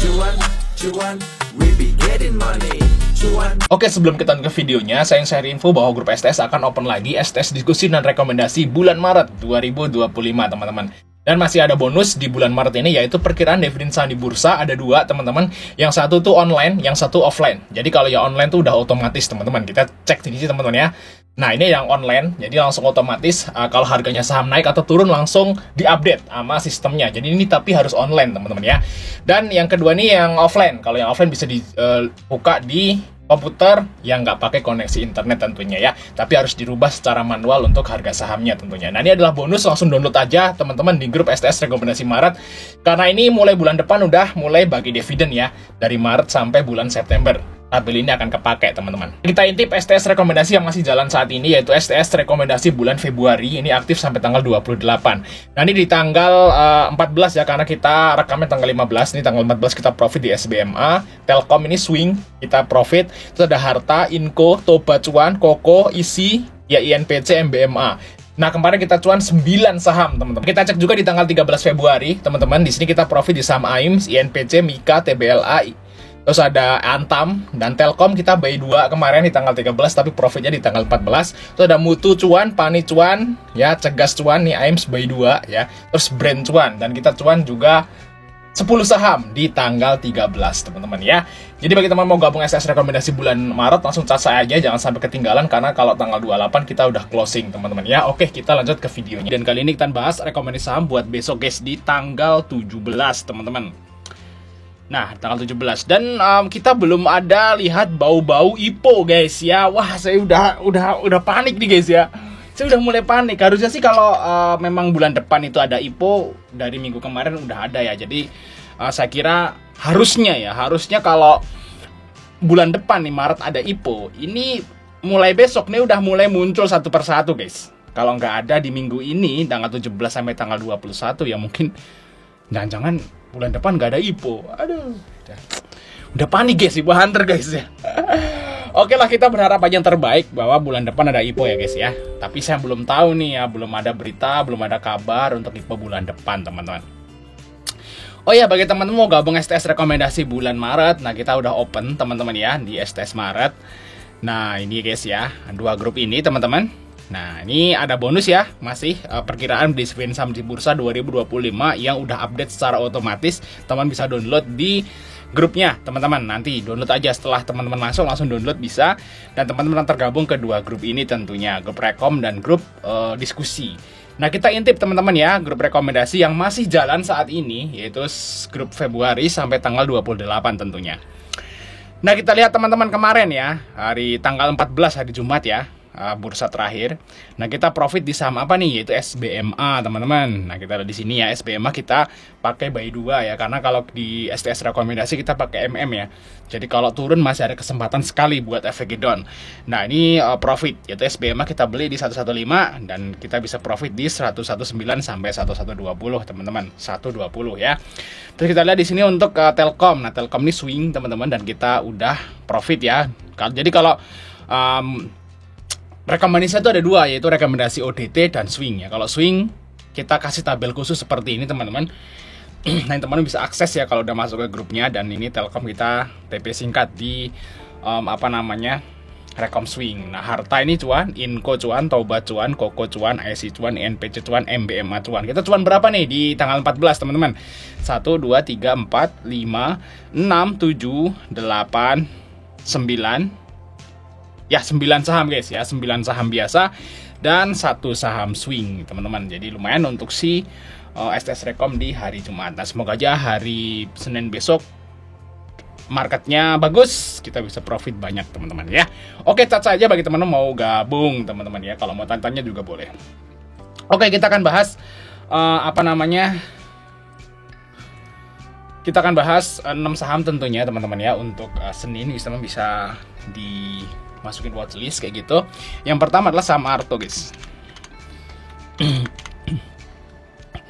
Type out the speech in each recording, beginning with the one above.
Cuan, cuan, we be getting money. Cuan. Oke, sebelum kita lanjut ke videonya, saya share info bahwa grup STS akan open lagi STS diskusi dan rekomendasi bulan Maret 2025, teman-teman. Dan masih ada bonus di bulan Maret ini, yaitu perkiraan dividen saham di bursa ada dua, teman-teman. Yang satu tuh online, yang satu offline. Jadi kalau yang online tuh udah otomatis, teman-teman. Kita cek di sini, teman-teman ya. Nah, ini yang online, jadi langsung otomatis kalau harganya saham naik atau turun langsung diupdate sama sistemnya. Jadi ini tapi harus online, teman-teman ya. Dan yang kedua nih yang offline. Kalau yang offline bisa dibuka di komputer yang nggak pakai koneksi internet tentunya ya, tapi harus dirubah secara manual untuk harga sahamnya tentunya. Nah, ini adalah bonus, langsung download aja teman-teman di grup STS rekomendasi Maret, karena ini mulai bulan depan udah mulai bagi dividen ya, dari Maret sampai bulan September. Tabel ini akan kepake, teman-teman. Kita intip STS rekomendasi yang masih jalan saat ini, yaitu STS rekomendasi bulan Februari. Ini aktif sampai tanggal 28. Nah, ini di tanggal 14 ya, karena kita rekamnya tanggal 15. Ini tanggal 14 kita profit di SBMA. Telkom ini swing, kita profit. Terus ada Harta, Inco, Toba Cuan, Koko, Isi, ya INPC, MBMA. Nah, kemarin kita cuan 9 saham, teman-teman. Kita cek juga di tanggal 13 Februari, teman-teman. Di sini kita profit di saham AIMS, INPC, Mika, TBLA. Terus ada Antam dan Telkom, kita buy 2 kemarin di tanggal 13 tapi profitnya di tanggal 14. Terus ada Mutu cuan, Pani cuan, ya, Cegas cuan, nih AIMS buy 2 ya. Terus Brand cuan, dan kita cuan juga 10 saham di tanggal 13, teman-teman ya. Jadi bagi teman mau gabung STS rekomendasi bulan Maret, langsung cat saya aja, jangan sampai ketinggalan, karena kalau tanggal 28 kita udah closing, teman-teman ya. Oke, kita lanjut ke videonya. Dan kali ini kita bahas rekomendasi saham buat besok guys, di tanggal 17, teman-teman. Nah, tanggal 17. Dan kita belum ada lihat bau-bau IPO guys ya. Wah, saya udah panik nih guys ya. Saya udah mulai panik. Harusnya sih kalau memang bulan depan itu ada IPO, dari minggu kemarin udah ada ya. Jadi saya kira harusnya kalau bulan depan nih Maret ada IPO, ini mulai besok nih udah mulai muncul satu persatu guys. Kalau nggak ada di minggu ini tanggal 17 sampai tanggal 21 ya, mungkin jangan-jangan bulan depan nggak ada IPO. Aduh, udah panik guys, IPO hunter guys ya. Oke lah, kita berharap aja yang terbaik bahwa bulan depan ada IPO ya guys ya. Tapi saya belum tahu nih ya, belum ada berita, belum ada kabar untuk IPO bulan depan, teman-teman. Oh ya, bagi teman-teman mau gabung STS rekomendasi bulan Maret, nah kita udah open teman-teman ya di STS Maret. Nah ini guys ya, 2 grup ini teman-teman. Nah, ini ada bonus ya, masih perkiraan dividen saham di bursa 2025 yang udah update secara otomatis. Teman bisa download di grupnya, teman-teman. Nanti download aja setelah teman-teman masuk, langsung download bisa. Dan teman-teman tergabung ke 2 grup ini tentunya, grup rekom dan grup diskusi. Nah, kita intip teman-teman ya, grup rekomendasi yang masih jalan saat ini, yaitu grup Februari sampai tanggal 28 tentunya. Nah, kita lihat teman-teman kemarin ya, hari tanggal 14 hari Jumat ya, bursa terakhir. Nah, kita profit di saham apa nih? Yaitu SBMA, teman-teman. Nah, kita lihat di sini ya, SBMA kita pakai buy 2 ya, karena kalau di STS rekomendasi kita pakai MM ya. Jadi kalau turun masih ada kesempatan sekali buat efek down. Nah, ini profit, yaitu SBMA kita beli di 115 dan kita bisa profit di 119 sampai 1120, teman-teman. 120 ya. Terus kita lihat di sini untuk Telkom. Nah, Telkom ini swing, teman-teman, dan kita udah profit ya. Jadi kalau rekomendasi itu ada 2, yaitu rekomendasi ODT dan swing ya. Kalau swing kita kasih tabel khusus seperti ini, teman-teman. Nah, teman-teman bisa akses ya kalau udah masuk ke grupnya. Dan ini Telkom kita TP singkat di Rekom swing. Nah, Harta ini cuan, Inco cuan, Toba cuan, Koko cuan, IC cuan, NPC cuan, MBMA cuan. Kita cuan berapa nih di tanggal 14, teman-teman? 1 2 3 4 5 6 7 8 9. Ya, 9 saham guys ya, 9 saham biasa dan 1 saham swing, teman-teman. Jadi lumayan untuk si STS Rekom di hari Jumat. Nah, semoga aja hari Senin besok marketnya bagus, kita bisa profit banyak, teman-teman ya. Oke, cat saja bagi teman-teman mau gabung, teman-teman ya. Kalau mau tanya-tanya juga boleh. Oke, kita akan bahas kita akan bahas 6 saham tentunya, teman-teman ya. Untuk Senin teman bisa dimasukin watchlist kayak gitu. Yang pertama adalah saham Arto, guys.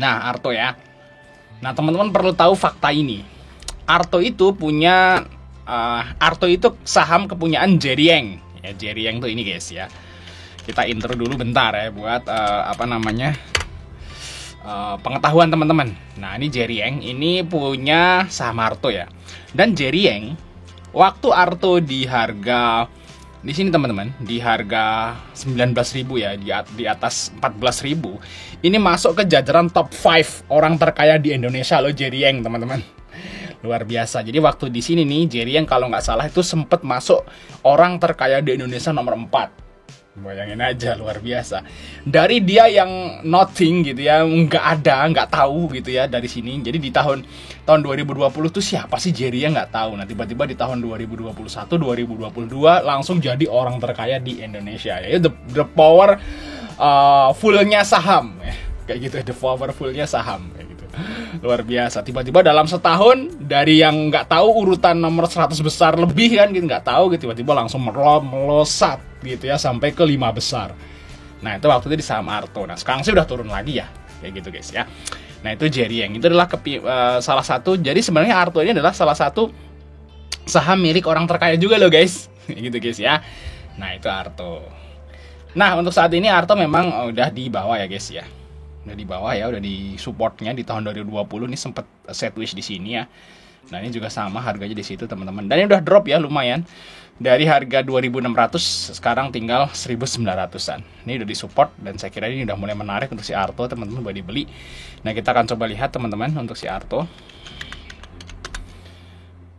Nah, Arto ya. Nah, teman-teman perlu tahu fakta ini. Arto itu saham kepunyaan Jerry Yang. Ya, Jerry Yang tuh ini, guys ya. Kita intro dulu bentar ya buat pengetahuan teman-teman. Nah, ini Jerry Yang ini punya saham Arto ya. Dan Jerry Yang waktu Arto di harga di sini teman-teman, di harga 19.000 ya, di atas 14.000. Ini masuk ke jajaran top 5 orang terkaya di Indonesia loh Jerry Yang, teman-teman. Luar biasa. Jadi waktu di sini nih Jerry Yang kalau nggak salah itu sempat masuk orang terkaya di Indonesia nomor 4. Bayangin aja, luar biasa. Dari dia yang nothing gitu ya, nggak tahu gitu ya dari sini. Jadi di tahun 2020 tuh siapa sih Jerry yang nggak tahu. Nah tiba-tiba di tahun 2021, 2022 langsung jadi orang terkaya di Indonesia. Ya the power fullnya saham ya. Kayak gitu, the power fullnya saham kayak gitu. Luar biasa. Tiba-tiba dalam setahun dari yang nggak tahu urutan nomor 100 besar lebih kan gitu, nggak tahu gitu, tiba-tiba langsung melosat gitu ya sampai ke 5 besar. Nah itu waktu itu di saham Arto. Nah sekarang sih udah turun lagi ya kayak gitu guys ya. Nah itu Jerry Yang itu adalah salah satu. Jadi sebenarnya Arto ini adalah salah satu saham milik orang terkaya juga loh guys gitu guys ya. Nah itu Arto. Nah untuk saat ini Arto memang udah di bawah ya guys ya. Udah di bawah ya, udah di supportnya di tahun 2020 ini sempat setwish di sini ya. Nah ini juga sama harganya di situ teman-teman. Dan ini udah drop ya lumayan. Dari harga 2.600 sekarang tinggal 1.900-an. Ini udah di support dan saya kira ini udah mulai menarik untuk si Arto teman-teman buat dibeli. Nah kita akan coba lihat teman-teman untuk si Arto.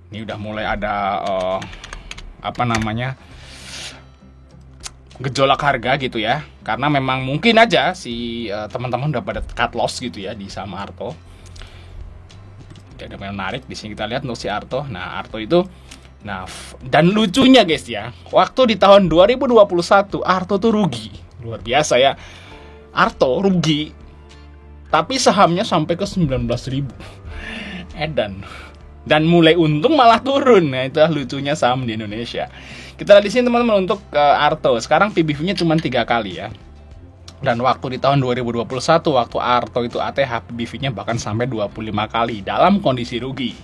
Ini udah mulai ada gejolak harga gitu ya. Karena memang mungkin aja si teman-teman udah pada cut loss gitu ya di saham Arto. Jadi menarik di sini kita lihat untuk si Arto. Nah, Arto itu dan lucunya guys ya, waktu di tahun 2021 Arto tuh rugi. Luar biasa ya. Arto rugi tapi sahamnya sampai ke 19.000. Edan. Dan mulai untung malah turun. Nah, itu lucunya saham di Indonesia. Kita lihat di sini teman-teman untuk Arto. Sekarang PBV-nya cuma 3 kali ya. Dan waktu di tahun 2021 waktu Arto itu ATH PBV-nya bahkan sampai 25 kali dalam kondisi rugi.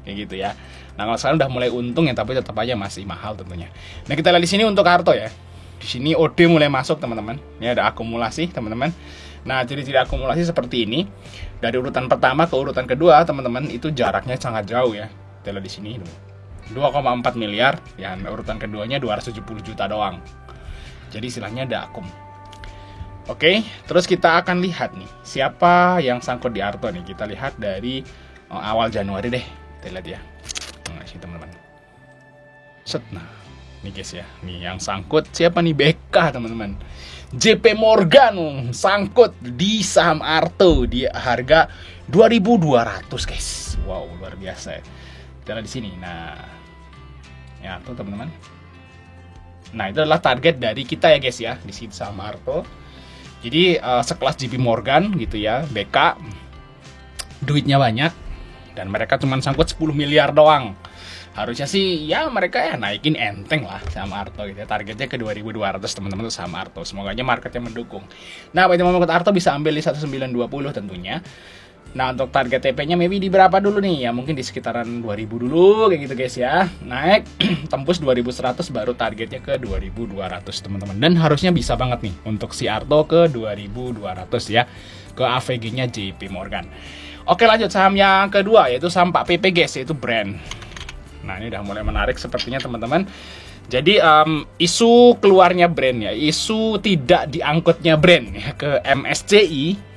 Kayak gitu ya. Nah, kalau sekarang udah mulai untung ya, tapi tetap aja masih mahal tentunya. Nah, kita lihat di sini untuk Arto ya. Di sini OD mulai masuk teman-teman. Ini ada akumulasi teman-teman. Nah, ciri-ciri akumulasi seperti ini. Dari urutan pertama ke urutan kedua teman-teman itu jaraknya sangat jauh ya. Kita lihat di sini 2,4 miliar, yang urutan keduanya 270 juta doang. Jadi istilahnya ada akum. Oke, terus kita akan lihat nih siapa yang sangkut di Arto nih. Kita lihat dari awal Januari deh. Kita lihat ya. Nah, sini teman-teman. Nah, nih guys ya. Nih yang sangkut siapa nih? BK teman-teman. JP Morgan sangkut di saham Arto di harga 2.200 guys. Wow, luar biasa ya. Kita lihat di sini. Nah, ya Arto teman-teman. Nah, itu adalah target dari kita ya guys ya di sini saham Arto. Jadi sekelas JP Morgan gitu ya, BK duitnya banyak dan mereka cuma sangkut 10 miliar doang. Harusnya sih ya mereka ya naikin enteng lah saham Arto gitu ya. Targetnya ke 2.200 teman-teman untuk saham Arto. Semoga aja marketnya mendukung. Nah, bagi teman-teman ikut Arto bisa ambil di 1920 tentunya. Nah, untuk target TP-nya maybe di berapa dulu nih? Ya mungkin di sekitaran 2.000 dulu kayak gitu guys ya. Naik tembus 2.100 baru targetnya ke 2.200 teman-teman. Dan harusnya bisa banget nih untuk si Arto ke 2.200 ya. Ke AVG-nya JP Morgan. Oke, lanjut saham yang kedua yaitu saham Pak PP guys, yaitu Brand. Nah, ini udah mulai menarik sepertinya teman-teman. Jadi isu keluarnya Brand ya, isu tidak diangkutnya Brand ya ke MSCI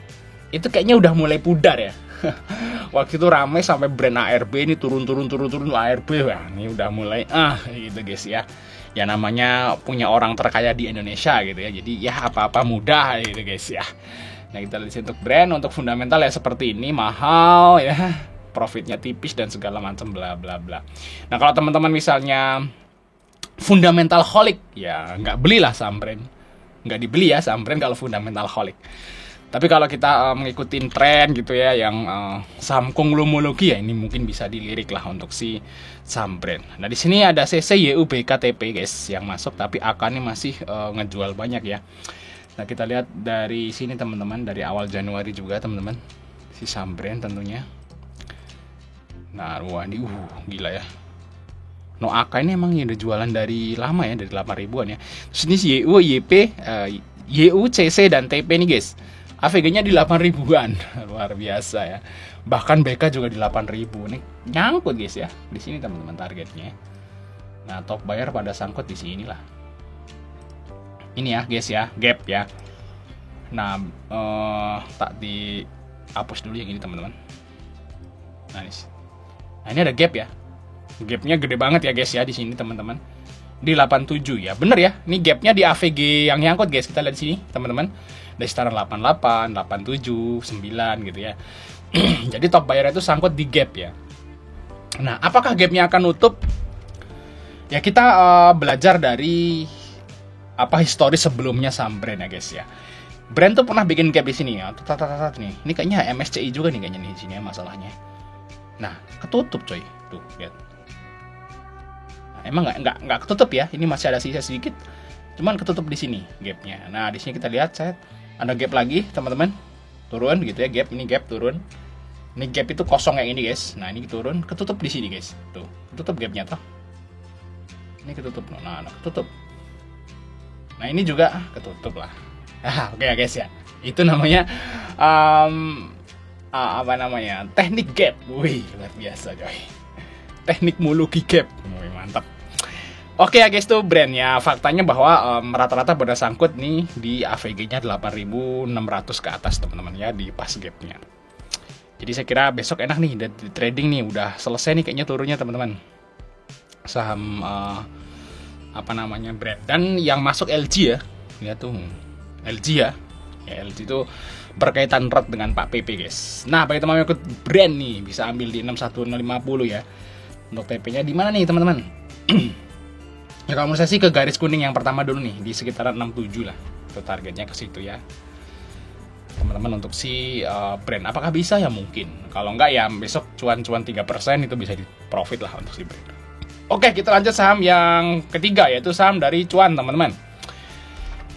itu kayaknya udah mulai pudar ya. Waktu itu ramai sampai Brand ARB ini turun ARB. Wah, ini udah mulai gitu guys ya. Ya namanya punya orang terkaya di Indonesia gitu ya. Jadi ya apa-apa mudah gitu guys ya. Nah, kita lihat untuk Brand, untuk fundamental ya seperti ini, mahal ya. Profitnya tipis dan segala macam bla bla bla. Nah, kalau teman-teman misalnya fundamental holic ya nggak belilah saham Brand. Nggak dibeli ya saham Brand kalau fundamental holic. Tapi kalau kita mengikuti tren gitu ya yang saham konglomerasi ya ini mungkin bisa dilirik lah untuk si saham Brand. Nah, di sini ada CCYU BKTP guys yang masuk tapi AK-nya masih ngejual banyak ya. Nah, kita lihat dari sini teman-teman, dari awal Januari juga teman-teman si saham Brand tentunya. Nah, wah ini gila ya. No AK ini emang udah jualan dari lama ya, dari 8 ribuan ya. Terus ini YU, YP, YU, CC dan TP nih guys. AVG-nya di 8.000-an. Luar biasa ya. Bahkan BK juga di 8.000. Nih nyangkut guys ya. Di sini teman-teman targetnya. Nah, top buyer pada sangkut di sini lah. Ini ya guys ya, gap ya. Nah, tak dihapus dulu yang ini teman-teman. Nah, ini ada gap ya. Gapnya gede banget ya guys ya di sini teman-teman. Di 87 ya. Bener ya. Ini gapnya di AVG yang nyangkut guys. Kita lihat di sini teman-teman. Dari setara 88, 87, 9 gitu ya. Jadi top buyer itu sangkut di gap ya. Nah, apakah gapnya akan nutup? Ya kita belajar dari historis sebelumnya saham brand ya guys ya. Brand tuh pernah bikin gap di sini ya. Nih. Ini kayaknya MSCI juga nih kayaknya nih di sini ya masalahnya. Nah, ketutup coy. Tuh, lihat. Nah, emang nggak ketutup ya. Ini masih ada sisa sedikit. Cuman ketutup di sini gapnya. Nah, di sini kita lihat ada gap lagi, teman-teman. Turun gitu ya, gap. Ini gap turun. Ini gap itu kosong yang ini, guys. Nah, ini turun, ketutup di sini, guys. Tuh, ketutup gapnya tuh. Ini ketutup. Nah, ketutup. Nah, ini juga ketutup lah. Oke ya, guys ya. Itu namanya teknik gap. Wih, luar biasa coy. Teknik muluki gap. Wih, mantap. Oke ya guys, tuh brandnya. Faktanya bahwa rata-rata pada sangkut nih di AVG-nya 8.600 ke atas teman-teman ya di pas gapnya. Jadi saya kira besok enak nih di trading nih, udah selesai nih kayaknya turunnya teman-teman. Saham brand. Dan yang masuk LG ya. Lihat tuh. LG ya. Ya, LG itu berkaitan erat dengan Pak PP guys. Nah, bagi teman-teman ikut brand nih bisa ambil di 61650 ya. Untuk PP-nya di mana nih teman-teman? Ya kalau menurut saya sih ke garis kuning yang pertama dulu nih, di sekitaran 67 lah. Itu targetnya ke situ ya. Teman-teman untuk si brand, apakah bisa ya mungkin. Kalau enggak ya besok cuan-cuan 3% itu bisa di profit lah untuk si brand. Oke, kita lanjut saham yang ketiga yaitu saham dari cuan teman-teman.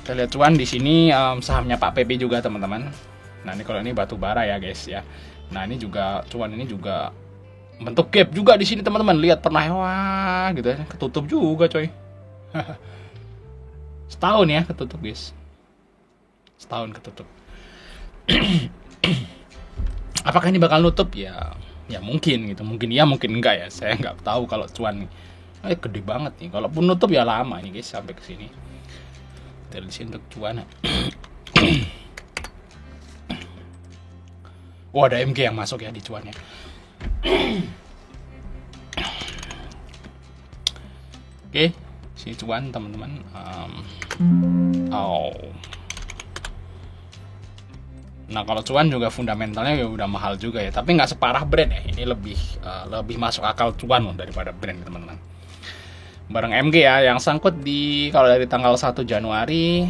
Kita lihat cuan di sini sahamnya Pak PP juga teman-teman. Nah, ini kalau ini batu bara ya guys ya. Nah, ini juga cuan ini juga bentuk gap juga di sini teman-teman. Lihat pernah wah gitu ya, ketutup juga coy. Setahun ya ketutup guys. Setahun ketutup. Apakah ini bakal nutup ya? Ya mungkin gitu. Mungkin iya mungkin enggak ya. Saya nggak tahu kalau cuan gede banget nih. Kalaupun nutup ya lama nih guys sampai ke sini. Dari sini untuk cuan. Oh, ada MG yang masuk ya di cuannya. Oke, si cuan teman-teman. Nah, kalau cuan juga fundamentalnya ya udah mahal juga ya, tapi nggak separah brand ya. Ini lebih masuk akal cuan loh daripada brand teman-teman. Bareng MG ya yang sangkut di kalau dari tanggal 1 Januari.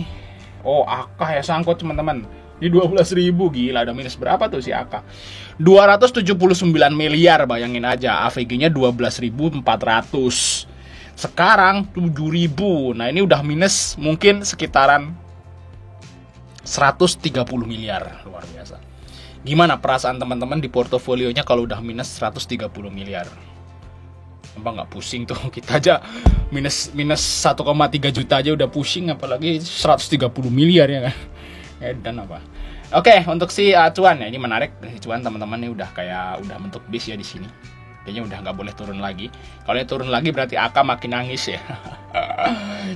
Oh, AK ya sangkut teman-teman. Di 12.000, gila, ada minus berapa tuh si AK? 279 miliar, bayangin aja. AVG-nya 12.400. Sekarang 7.000. Nah, ini udah minus mungkin sekitaran 130 miliar. Luar biasa. Gimana perasaan teman-teman di portofolionya kalau udah minus 130 miliar? Emang nggak pusing tuh? Kita aja minus 1,3 juta aja udah pusing, apalagi 130 miliar ya kan? Dan apa? Oke, untuk si cuan ya, ini menarik. Cuan teman-teman ini udah bentuk bis ya di sini. Kayaknya udah nggak boleh turun lagi. Kalau turun lagi berarti AK makin nangis ya.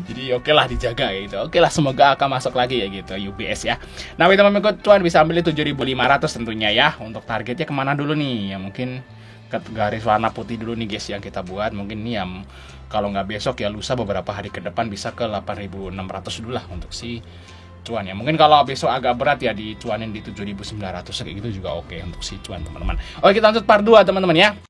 Jadi oke lah dijaga ya gitu. Oke lah, semoga AK masuk lagi ya gitu UBS ya. Nah, teman-teman ikut cuan bisa ambil 7.500 tentunya ya. Untuk targetnya kemana dulu nih? Ya mungkin ke garis warna putih dulu nih guys yang kita buat. Mungkin nih ya kalau nggak besok ya lusa beberapa hari ke depan bisa ke 8.600 dulu lah untuk si cuan ya. Mungkin kalau besok agak berat ya dicuanin di 7.900 kayak gitu juga oke untuk si cuan teman-teman. Oke, kita lanjut part 2 teman-teman ya.